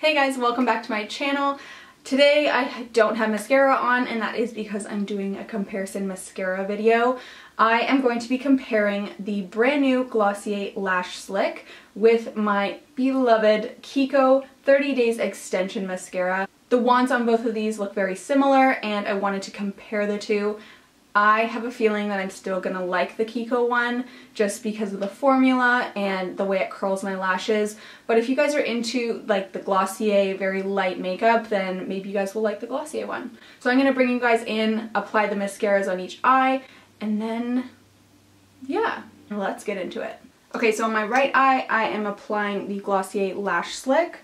Hey guys, welcome back to my channel. Today I don't have mascara on, and that is because I'm doing a comparison mascara video. I am going to be comparing the brand new Glossier Lash Slick with my beloved Kiko 30 Days Extension Mascara. The wands on both of these look very similar, and I wanted to compare the two. I have a feeling that I'm still gonna like the Kiko one just because of the formula and the way it curls my lashes. But if you guys are into like the Glossier very light makeup, then maybe you guys will like the Glossier one. So I'm gonna bring you guys in, apply the mascaras on each eye, and then yeah, let's get into it. Okay, so on my right eye, I am applying the Glossier Lash Slick.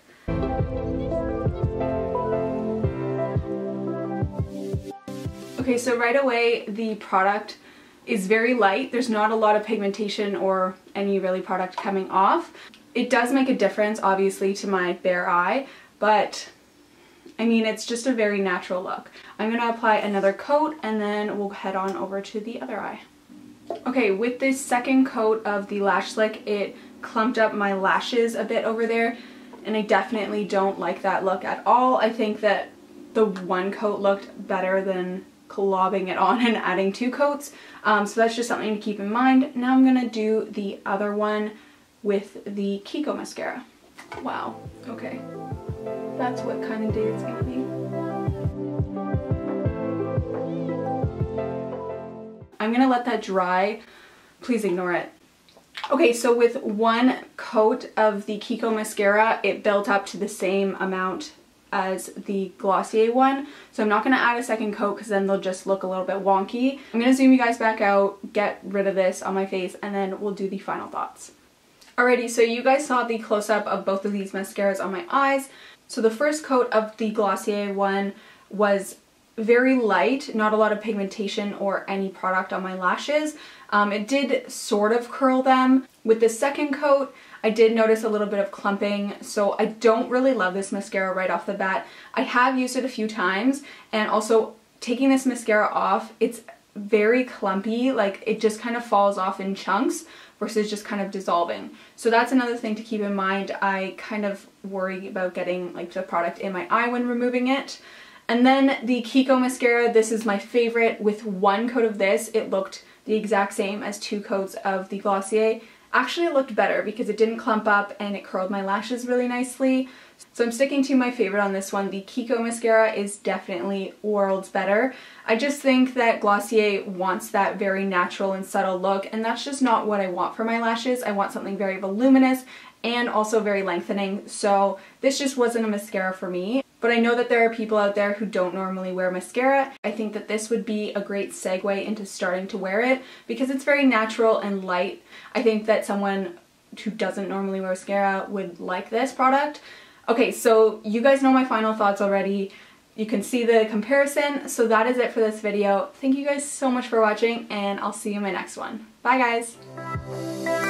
Okay, so right away the product is very light. There's not a lot of pigmentation or any really product coming off. It does make a difference, obviously, to my bare eye, but I mean, it's just a very natural look. I'm gonna apply another coat and then we'll head on over to the other eye. Okay, with this second coat of the Lash Slick, it clumped up my lashes a bit over there, and I definitely don't like that look at all. I think that the one coat looked better than globbing it on and adding two coats, so that's just something to keep in mind. Now I'm gonna do the other one with the Kiko mascara. Wow, okay, that's what kind of day it's gonna be. I'm gonna let that dry, please ignore it. Okay, so with one coat of the Kiko mascara, it built up to the same amount as the Glossier one, so I'm not going to add a second coat because then they'll just look a little bit wonky. I'm going to zoom you guys back out, get rid of this on my face, and then we'll do the final thoughts. Alrighty, so you guys saw the close-up of both of these mascaras on my eyes. So the first coat of the Glossier one was very light, not a lot of pigmentation or any product on my lashes. It did sort of curl them. With the second coat, I did notice a little bit of clumping, so I don't really love this mascara right off the bat. I have used it a few times, and also taking this mascara off, it's very clumpy, like it just kind of falls off in chunks versus just kind of dissolving. So that's another thing to keep in mind. I kind of worry about getting like the product in my eye when removing it. And then the Kiko mascara, this is my favorite. With one coat of this, it looked the exact same as two coats of the Glossier. Actually, it looked better because it didn't clump up and it curled my lashes really nicely. So I'm sticking to my favorite on this one. The Kiko mascara is definitely worlds better. I just think that Glossier wants that very natural and subtle look, and that's just not what I want for my lashes. I want something very voluminous and also very lengthening, so this just wasn't a mascara for me. But I know that there are people out there who don't normally wear mascara. I think that this would be a great segue into starting to wear it because it's very natural and light. I think that someone who doesn't normally wear mascara would like this product. Okay, so you guys know my final thoughts already. You can see the comparison. So that is it for this video. Thank you guys so much for watching, and I'll see you in my next one. Bye guys!